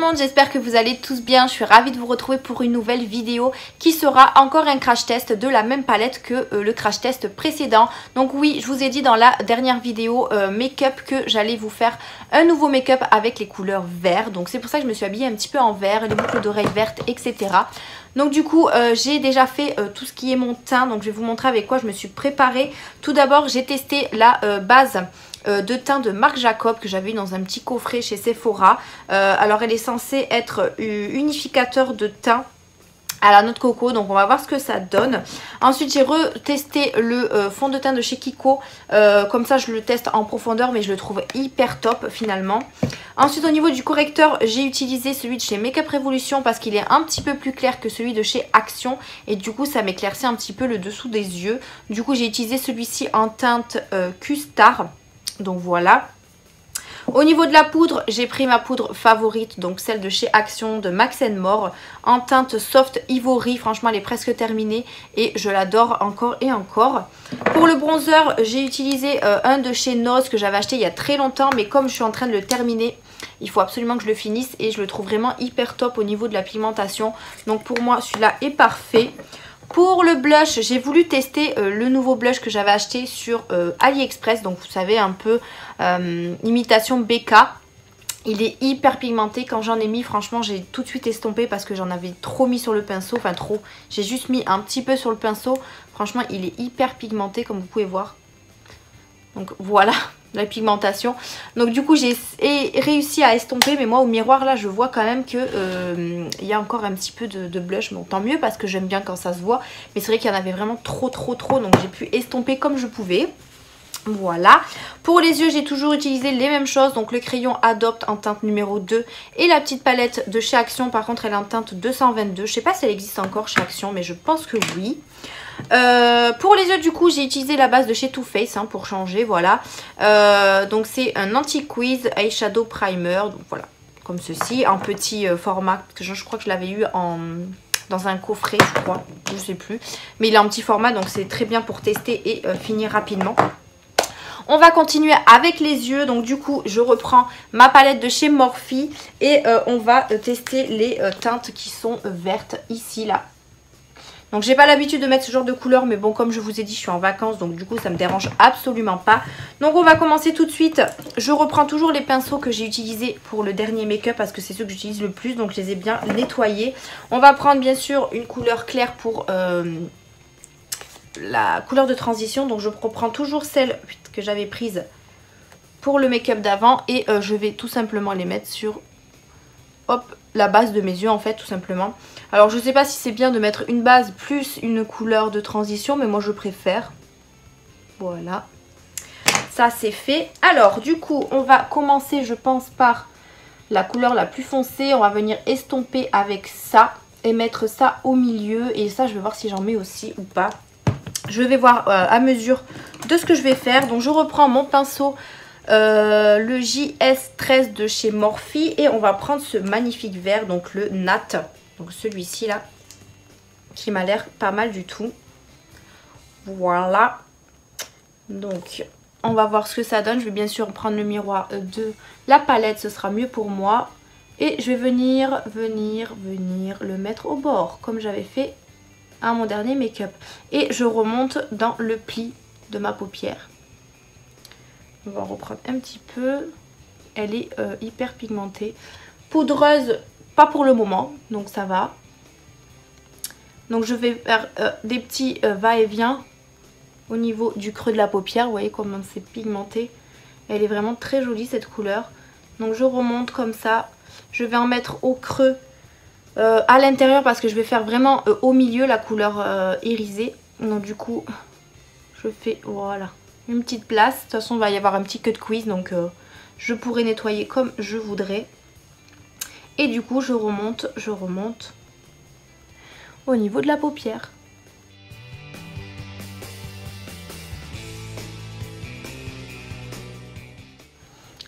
monde, j'espère que vous allez tous bien. Je suis ravie de vous retrouver pour une nouvelle vidéo qui sera encore un crash test de la même palette que le crash test précédent. Donc oui, je vous ai dit dans la dernière vidéo make-up que j'allais vous faire un nouveau make-up avec les couleurs vert. Donc c'est pour ça que je me suis habillée un petit peu en vert, les boucles d'oreilles vertes, etc. Donc du coup j'ai déjà fait tout ce qui est mon teint, donc je vais vous montrer avec quoi je me suis préparée. Tout d'abord j'ai testé la base de teint de Marc Jacob que j'avais eu dans un petit coffret chez Sephora. Alors elle est censée être unificateur de teint à la noix de coco, donc on va voir ce que ça donne. Ensuite j'ai retesté le fond de teint de chez Kiko, comme ça je le teste en profondeur mais je le trouve hyper top finalement. Ensuite au niveau du correcteur j'ai utilisé celui de chez Makeup Revolution parce qu'il est un petit peu plus clair que celui de chez Action et du coup ça m'éclaircit un petit peu le dessous des yeux. Du coup j'ai utilisé celui-ci en teinte Q-Star, donc voilà. Au niveau de la poudre, j'ai pris ma poudre favorite, donc celle de chez Action de Max More en teinte Soft Ivory. Franchement, elle est presque terminée et je l'adore encore et encore. Pour le bronzer, j'ai utilisé un de chez NOS que j'avais acheté il y a très longtemps, mais comme je suis en train de le terminer, il faut absolument que je le finisse et je le trouve vraiment hyper top au niveau de la pigmentation. Donc pour moi, celui-là est parfait. Pour le blush, j'ai voulu tester le nouveau blush que j'avais acheté sur AliExpress. Donc vous savez, un peu imitation BK. Il est hyper pigmenté. Quand j'en ai mis, franchement, j'ai tout de suite estompé parce que j'en avais trop mis sur le pinceau. Enfin trop, j'ai juste mis un petit peu sur le pinceau. Franchement, il est hyper pigmenté comme vous pouvez voir. Donc voilà la pigmentation. Donc du coup j'ai réussi à estomper, mais moi au miroir là je vois quand même que y a encore un petit peu de blush. Bon tant mieux parce que j'aime bien quand ça se voit, mais c'est vrai qu'il y en avait vraiment trop, donc j'ai pu estomper comme je pouvais. Voilà. Pour les yeux j'ai toujours utilisé les mêmes choses, donc le crayon Adopt en teinte numéro 2 et la petite palette de chez Action. Par contre elle est en teinte 222, je sais pas si elle existe encore chez Action mais je pense que oui. Pour les yeux du coup j'ai utilisé la base de chez Too Faced pour changer, voilà. Donc c'est un anti-quiz eyeshadow primer, donc voilà, comme ceci, en petit format, que je crois que je l'avais eu dans un coffret, je crois, je sais plus, mais il est en petit format donc c'est très bien pour tester et finir rapidement. On va continuer avec les yeux, donc du coup je reprends ma palette de chez Morphe et on va tester les teintes qui sont vertes ici là. Donc j'ai pas l'habitude de mettre ce genre de couleur, mais bon comme je vous ai dit je suis en vacances donc du coup ça me dérange absolument pas. Donc on va commencer tout de suite. Je reprends toujours les pinceaux que j'ai utilisés pour le dernier make-up parce que c'est ceux que j'utilise le plus, donc je les ai bien nettoyés. On va prendre bien sûr une couleur claire pour la couleur de transition, donc je reprends toujours celle que j'avais prise pour le make-up d'avant et je vais tout simplement les mettre sur hop, la base de mes yeux en fait tout simplement. Alors je sais pas si c'est bien de mettre une base plus une couleur de transition, mais moi je préfère. Voilà, ça c'est fait. Alors du coup on va commencer je pense par la couleur la plus foncée. On va venir estomper avec ça et mettre ça au milieu, et ça je vais voir si j'en mets aussi ou pas. Je vais voir à mesure de ce que je vais faire. Donc je reprends mon pinceau le JS13 de chez Morphe et on va prendre ce magnifique vert, donc le Nat, donc celui-ci là qui m'a l'air pas mal du tout. Voilà, donc on va voir ce que ça donne. Je vais bien sûr prendre le miroir de la palette, ce sera mieux pour moi, et je vais venir le mettre au bord comme j'avais fait à mon dernier make-up et je remonte dans le pli de ma paupière. On va en reprendre un petit peu. Elle est hyper pigmentée. Poudreuse, pas pour le moment, donc ça va. Donc je vais faire des petits va-et-vient au niveau du creux de la paupière. Vous voyez comment c'est pigmenté. Elle est vraiment très jolie cette couleur. Donc je remonte comme ça. Je vais en mettre au creux à l'intérieur parce que je vais faire vraiment au milieu la couleur irisée. Donc du coup je fais voilà une petite place. De toute façon il va y avoir un petit cut quiz donc je pourrai nettoyer comme je voudrais. Et du coup je remonte au niveau de la paupière.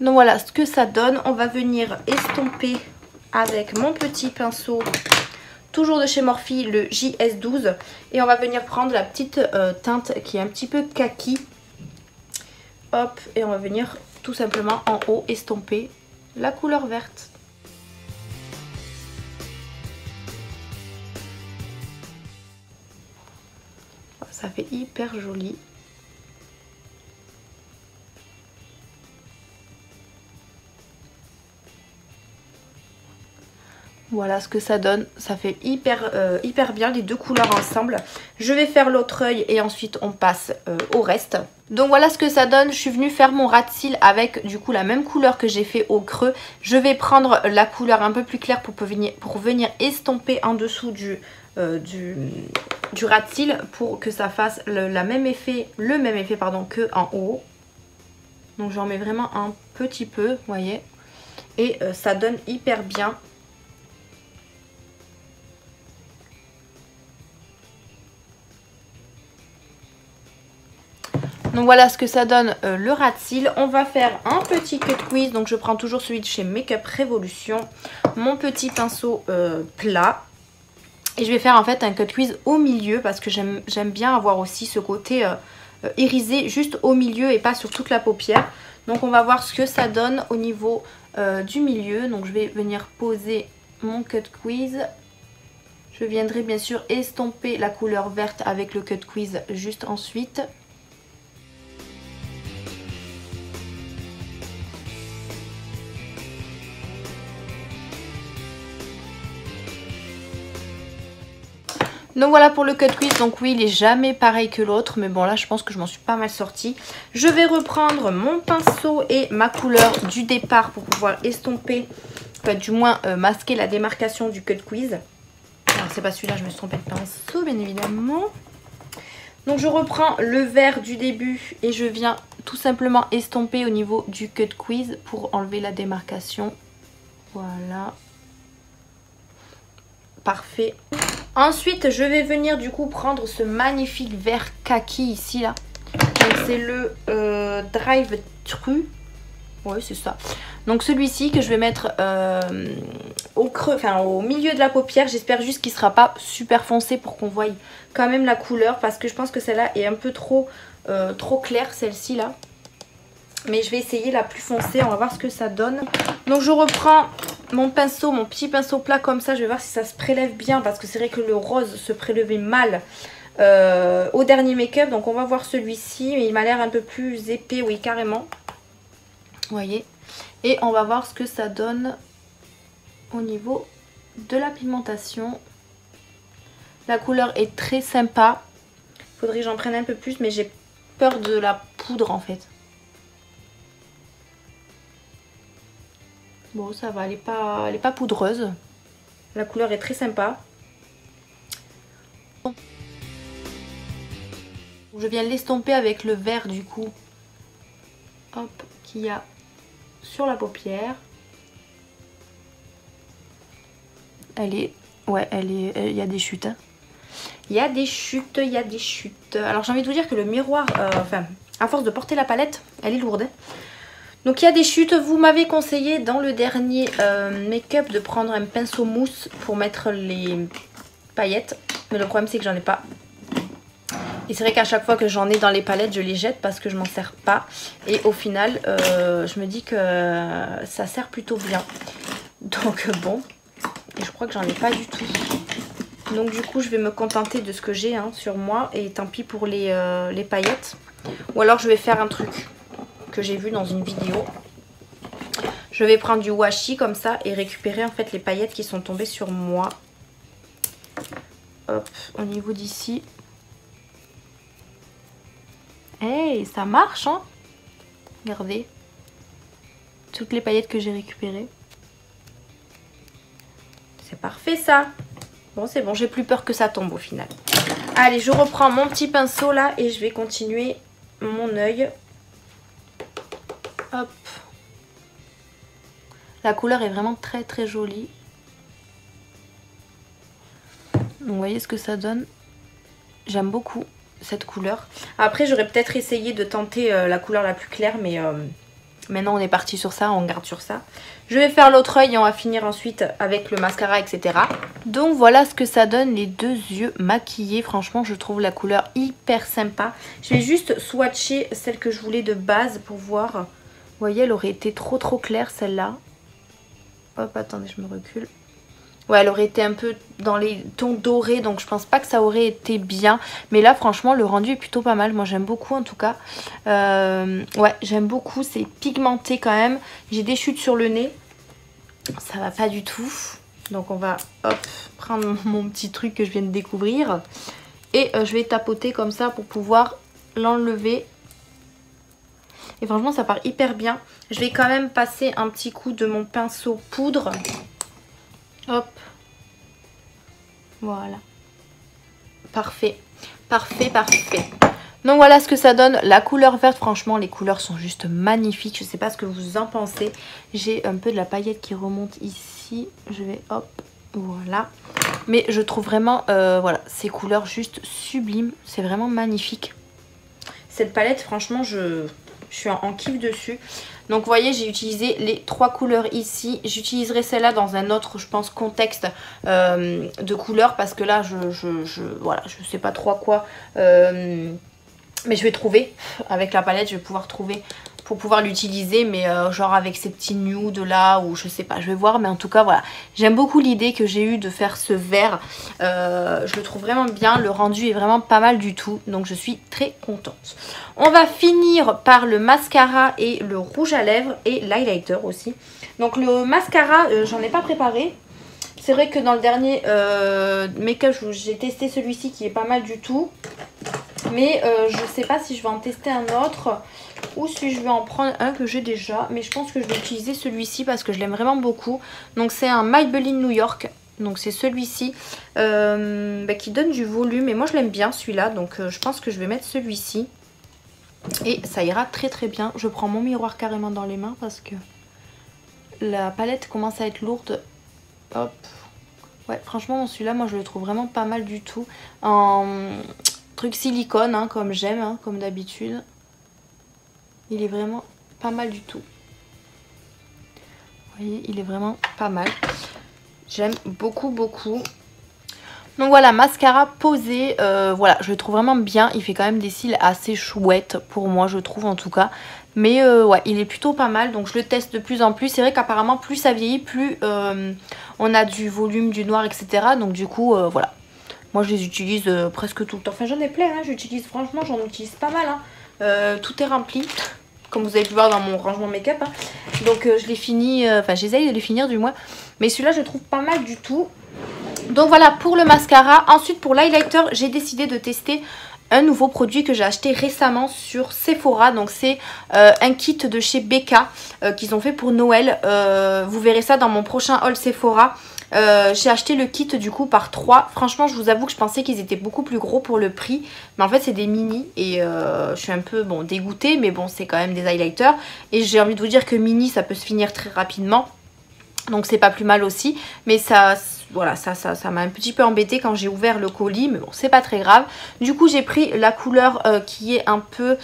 Donc voilà ce que ça donne. On va venir estomper avec mon petit pinceau, toujours de chez Morphe, le JS12. Et on va venir prendre la petite teinte qui est un petit peu kaki. Hop, et on va venir tout simplement en haut estomper la couleur verte. Ça fait hyper joli. Voilà ce que ça donne, ça fait hyper bien les deux couleurs ensemble. Je vais faire l'autre œil et ensuite on passe au reste. Donc voilà ce que ça donne, je suis venue faire mon ras de cils avec du coup la même couleur que j'ai fait au creux. Je vais prendre la couleur un peu plus claire pour venir estomper en dessous du ras de cils pour que ça fasse le même effet que en haut. Donc j'en mets vraiment un petit peu, vous voyez. Et ça donne hyper bien. Donc voilà ce que ça donne le ras de cils. On va faire un petit cut quiz. Donc je prends toujours celui de chez Makeup Revolution. Mon petit pinceau plat. Et je vais faire en fait un cut quiz au milieu parce que j'aime bien avoir aussi ce côté irisé juste au milieu et pas sur toute la paupière. Donc on va voir ce que ça donne au niveau du milieu. Donc je vais venir poser mon cut quiz. Je viendrai bien sûr estomper la couleur verte avec le cut quiz juste ensuite. Donc voilà pour le cut quiz, donc oui il est jamais pareil que l'autre, mais bon là je pense que je m'en suis pas mal sortie. Je vais reprendre mon pinceau et ma couleur du départ pour pouvoir estomper, enfin du moins masquer la démarcation du cut quiz. Alors c'est pas celui-là, je me suis trompée de pinceau bien évidemment. Donc je reprends le vert du début et je viens tout simplement estomper au niveau du cut quiz pour enlever la démarcation. Voilà. Parfait. Ensuite, je vais venir du coup prendre ce magnifique vert kaki ici là. Donc c'est le Drive True. Oui, c'est ça. Donc celui-ci que je vais mettre au creux, enfin au milieu de la paupière. J'espère juste qu'il ne sera pas super foncé pour qu'on voie quand même la couleur. Parce que je pense que celle-là est un peu trop claire, celle-ci là. Mais je vais essayer la plus foncée, on va voir ce que ça donne. Donc je reprends mon pinceau, mon petit pinceau plat comme ça. Je vais voir si ça se prélève bien parce que c'est vrai que le rose se prélevait mal au dernier make-up. Donc on va voir celui-ci, mais il m'a l'air un peu plus épais, oui carrément. Vous voyez. Et on va voir ce que ça donne au niveau de la pigmentation. La couleur est très sympa. Faudrait que j'en prenne un peu plus, mais j'ai peur de la poudre en fait. Bon, ça va, elle est pas poudreuse. La couleur est très sympa. Je viens l'estomper avec le vert du coup. Hop, qu'il y a sur la paupière. Elle est... Ouais, il y a des chutes. Hein. Il y a des chutes, il y a des chutes. Alors j'ai envie de vous dire que le miroir, enfin, à force de porter la palette, elle est lourde. Hein. Donc il y a des chutes, vous m'avez conseillé dans le dernier make-up de prendre un pinceau mousse pour mettre les paillettes. Mais le problème c'est que j'en ai pas. Et c'est vrai qu'à chaque fois que j'en ai dans les palettes, je les jette parce que je m'en sers pas. Et au final, je me dis que ça sert plutôt bien. Donc bon, et je crois que j'en ai pas du tout. Donc du coup je vais me contenter de ce que j'ai hein, sur moi. Et tant pis pour les paillettes. Ou alors je vais faire un truc que j'ai vu dans une vidéo. Je vais prendre du washi comme ça et récupérer en fait les paillettes qui sont tombées sur moi. Hop, au niveau d'ici. Hey, ça marche hein. Regardez. Toutes les paillettes que j'ai récupérées. C'est parfait ça. Bon c'est bon, j'ai plus peur que ça tombe au final. Allez, je reprends mon petit pinceau là et je vais continuer mon œil. Hop. La couleur est vraiment très très jolie. Donc vous voyez ce que ça donne. J'aime beaucoup cette couleur. Après j'aurais peut-être essayé de tenter la couleur la plus claire, mais maintenant on est parti sur ça, on garde sur ça. Je vais faire l'autre œil et on va finir ensuite avec le mascara, etc. Donc voilà ce que ça donne, les deux yeux maquillés. Franchement je trouve la couleur hyper sympa. Je vais juste swatcher celle que je voulais de base pour voir. Vous voyez, elle aurait été trop claire celle-là. Hop, attendez, je me recule. Ouais, elle aurait été un peu dans les tons dorés, donc je pense pas que ça aurait été bien. Mais là, franchement, le rendu est plutôt pas mal. Moi, j'aime beaucoup en tout cas. Ouais, j'aime beaucoup. C'est pigmenté quand même. J'ai des chutes sur le nez. Ça va pas du tout. Donc on va, hop, prendre mon petit truc que je viens de découvrir. Et je vais tapoter comme ça pour pouvoir l'enlever. Et franchement, ça part hyper bien. Je vais quand même passer un petit coup de mon pinceau poudre. Hop. Voilà. Parfait. Parfait, parfait. Donc voilà ce que ça donne. La couleur verte, franchement, les couleurs sont juste magnifiques. Je ne sais pas ce que vous en pensez. J'ai un peu de la paillette qui remonte ici. Je vais, hop, voilà. Mais je trouve vraiment, voilà, ces couleurs juste sublimes. C'est vraiment magnifique. Cette palette, franchement, je suis en kiff dessus. Donc vous voyez, j'ai utilisé les 3 couleurs ici. J'utiliserai celle-là dans un autre, je pense, contexte de couleurs. Parce que là, voilà, je sais pas trop à quoi. Mais je vais trouver. Avec la palette, je vais pouvoir trouver pour pouvoir l'utiliser. Mais genre avec ces petits nudes là, ou je sais pas, je vais voir. Mais en tout cas, voilà. J'aime beaucoup l'idée que j'ai eue de faire ce vert. Je le trouve vraiment bien. Le rendu est vraiment pas mal du tout. Donc je suis très contente. On va finir par le mascara et le rouge à lèvres et l'highlighter aussi. Donc le mascara, j'en ai pas préparé. C'est vrai que dans le dernier make-up, j'ai testé celui-ci qui est pas mal du tout. Mais je sais pas si je vais en tester un autre ou si je vais en prendre un que j'ai déjà. Mais je pense que je vais utiliser celui-ci parce que je l'aime vraiment beaucoup. Donc c'est un Maybelline New York. Donc c'est celui-ci qui donne du volume. Et moi je l'aime bien celui-là. Donc je pense que je vais mettre celui-ci. Et ça ira très très bien. Je prends mon miroir carrément dans les mains parce que la palette commence à être lourde. Hop. Ouais, franchement celui-là, moi je le trouve vraiment pas mal du tout. En truc silicone, hein, comme j'aime, hein, comme d'habitude. Il est vraiment pas mal du tout. Vous voyez, il est vraiment pas mal. J'aime beaucoup, beaucoup. Donc voilà, mascara posé. Voilà, je le trouve vraiment bien. Il fait quand même des cils assez chouettes pour moi, je trouve en tout cas. Mais ouais, il est plutôt pas mal. Donc je le teste de plus en plus. C'est vrai qu'apparemment, plus ça vieillit, plus on a du volume, du noir, etc. Donc du coup, voilà. Moi, je les utilise presque tout le temps. Enfin, j'en ai plein. Hein. J'utilise, franchement, j'en utilise pas mal. Hein. Tout est rempli. Comme vous avez pu voir dans mon rangement make-up. Hein. Donc je les finis. Enfin, j'essaye de les finir du moins. Mais celui-là, je le trouve pas mal du tout. Donc voilà pour le mascara. Ensuite pour l'highlighter, j'ai décidé de tester un nouveau produit que j'ai acheté récemment sur Sephora. Donc c'est un kit de chez Becca qu'ils ont fait pour Noël. Vous verrez ça dans mon prochain haul Sephora. J'ai acheté le kit du coup par 3. Franchement je vous avoue que je pensais qu'ils étaient beaucoup plus gros pour le prix. Mais en fait c'est des mini et je suis un peu dégoûtée. Mais bon c'est quand même des highlighters. Et j'ai envie de vous dire que mini ça peut se finir très rapidement. Donc c'est pas plus mal aussi. Mais ça... Voilà, ça m'a un petit peu embêté quand j'ai ouvert le colis, mais bon, c'est pas très grave. Du coup, j'ai pris la couleur qui est un peu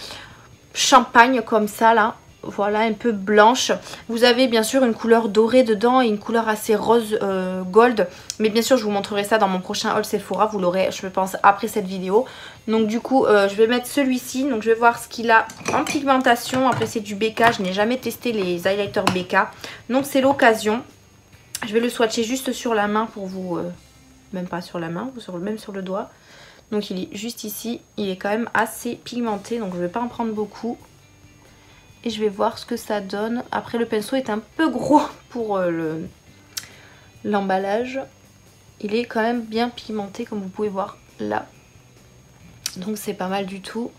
champagne comme ça, là. Voilà, un peu blanche. Vous avez bien sûr une couleur dorée dedans et une couleur assez rose gold. Mais bien sûr, je vous montrerai ça dans mon prochain haul Sephora. Vous l'aurez, je pense, après cette vidéo. Donc du coup, je vais mettre celui-ci. Donc je vais voir ce qu'il a en pigmentation. Après, c'est du Becca. Je n'ai jamais testé les highlighters Becca. Donc c'est l'occasion. Je vais le swatcher juste sur la main pour vous... même pas sur la main, même sur le doigt. Donc il est juste ici. Il est quand même assez pigmenté. Donc je ne vais pas en prendre beaucoup. Et je vais voir ce que ça donne. Après le pinceau est un peu gros pour l'emballage. Il est quand même bien pigmenté comme vous pouvez voir là. Donc c'est pas mal du tout.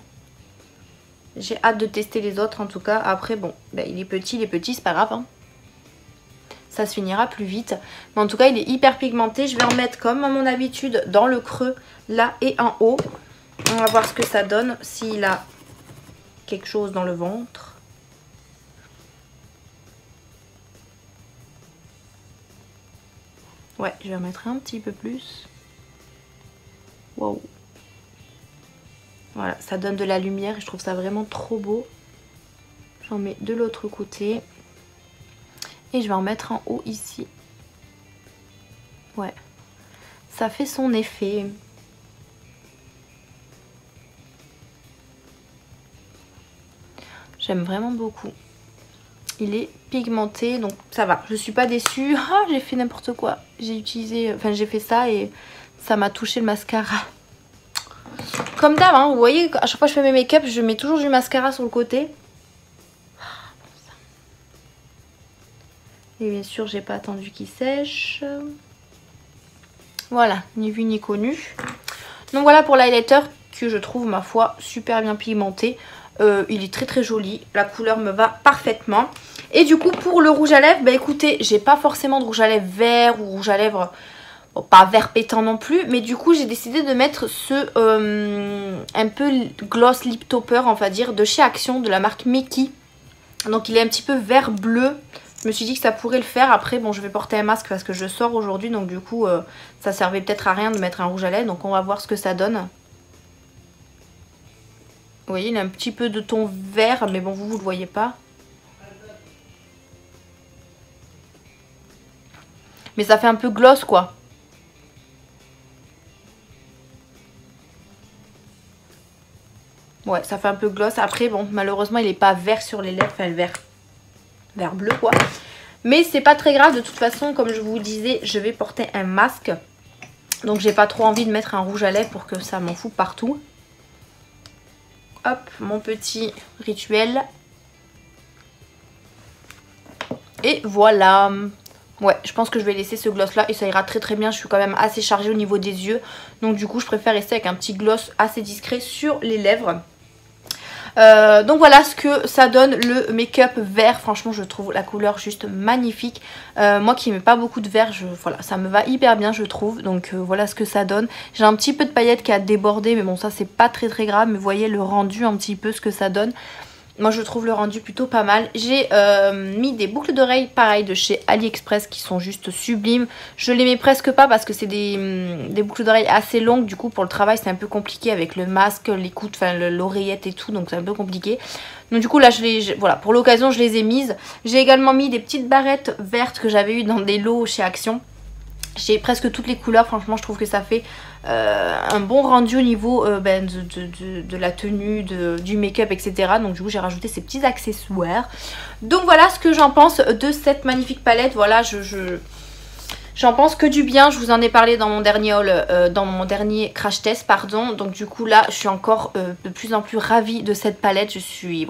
J'ai hâte de tester les autres en tout cas. Après bon, il est petit, c'est pas grave. Hein. Ça se finira plus vite. Mais en tout cas, il est hyper pigmenté. Je vais en mettre comme à mon habitude dans le creux, là et en haut. On va voir ce que ça donne, s'il a quelque chose dans le ventre. Ouais, je vais en mettre un petit peu plus. Wow. Voilà, ça donne de la lumière et je trouve ça vraiment trop beau. J'en mets de l'autre côté. Et je vais en mettre en haut ici. Ouais. Ça fait son effet. J'aime vraiment beaucoup. il est pigmenté, donc ça va, je suis pas déçue. Ah, j'ai fait n'importe quoi, j'ai utilisé, enfin j'ai fait ça et ça m'a touché le mascara. Comme d'hab, hein, vous voyez, à chaque fois que je fais mes make-up, je mets toujours du mascara sur le côté. Et bien sûr, j'ai pas attendu qu'il sèche. Voilà, ni vu ni connu. Donc voilà pour l'highlighter que je trouve, ma foi, super bien pigmenté. Il est très très joli, la couleur me va parfaitement. Et du coup pour le rouge à lèvres, bah écoutez, j'ai pas forcément de rouge à lèvres vert ou rouge à lèvres, bon, pas vert pétant non plus. Mais du coup j'ai décidé de mettre ce un peu gloss lip topper, on va dire, de chez Action, de la marque Mickey. Donc il est un petit peu vert bleu. Je me suis dit que ça pourrait le faire. Après bon, je vais porter un masque parce que je sors aujourd'hui, donc du coup ça servait peut-être à rien de mettre un rouge à lèvres. Donc on va voir ce que ça donne. Vous voyez, il a un petit peu de ton vert, mais bon, vous le voyez pas. Mais ça fait un peu gloss, quoi. Ouais, ça fait un peu gloss. Après, bon, malheureusement, il n'est pas vert sur les lèvres. Enfin, le vert bleu, quoi. Mais c'est pas très grave. De toute façon, comme je vous disais, je vais porter un masque. Donc, j'ai pas trop envie de mettre un rouge à lèvres pour que ça m'en fout partout. Hop, mon petit rituel. Et voilà. Ouais, je pense que je vais laisser ce gloss là et ça ira très très bien. Je suis quand même assez chargée au niveau des yeux. Donc du coup, je préfère rester avec un petit gloss assez discret sur les lèvres. Donc voilà ce que ça donne le make-up vert. Franchement, je trouve la couleur juste magnifique. Moi qui n'aime pas beaucoup de vert, voilà, ça me va hyper bien, je trouve. Donc voilà ce que ça donne. J'ai un petit peu de paillettes qui a débordé, mais bon, ça c'est pas très très grave. Mais vous voyez le rendu un petit peu, ce que ça donne. Moi je trouve le rendu plutôt pas mal. J'ai mis des boucles d'oreilles pareil de chez AliExpress qui sont juste sublimes. Je les mets presque pas parce que c'est des boucles d'oreilles assez longues. Du coup pour le travail c'est un peu compliqué avec le masque, l'écoute, enfin l'oreillette et tout. Donc c'est un peu compliqué. Donc du coup là voilà, pour l'occasion je les ai mises. J'ai également mis des petites barrettes vertes que j'avais eu dans des lots chez Action. J'ai presque toutes les couleurs, franchement je trouve que ça fait un bon rendu au niveau de la tenue, du make-up, etc. Donc du coup j'ai rajouté ces petits accessoires. Donc voilà ce que j'en pense de cette magnifique palette. Voilà, j'en pense que du bien. Je vous en ai parlé dans mon dernier haul, dans mon dernier crash test, pardon. Donc du coup là je suis encore de plus en plus ravie de cette palette. Je suis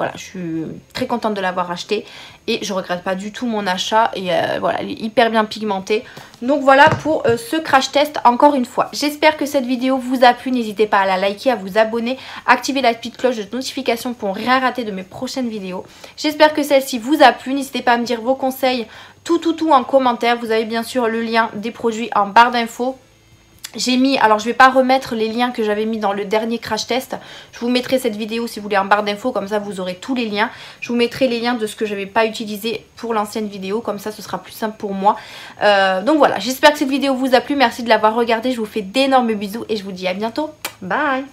très contente de l'avoir achetée. Et je regrette pas du tout mon achat. Et voilà, elle est hyper bien pigmentée. Donc voilà pour ce crash test encore une fois. J'espère que cette vidéo vous a plu. N'hésitez pas à la liker, à vous abonner, activer la petite cloche de notification pour rien rater de mes prochaines vidéos. J'espère que celle-ci vous a plu. N'hésitez pas à me dire vos conseils, tout en commentaire. Vous avez bien sûr le lien des produits en barre d'infos. J'ai mis, alors je vais pas remettre les liens que j'avais mis dans le dernier crash test. Je vous mettrai cette vidéo si vous voulez en barre d'infos, comme ça vous aurez tous les liens. Je vous mettrai les liens de ce que je n'avais pas utilisé pour l'ancienne vidéo, comme ça ce sera plus simple pour moi. Donc voilà, j'espère que cette vidéo vous a plu. Merci de l'avoir regardée, je vous fais d'énormes bisous et je vous dis à bientôt. Bye!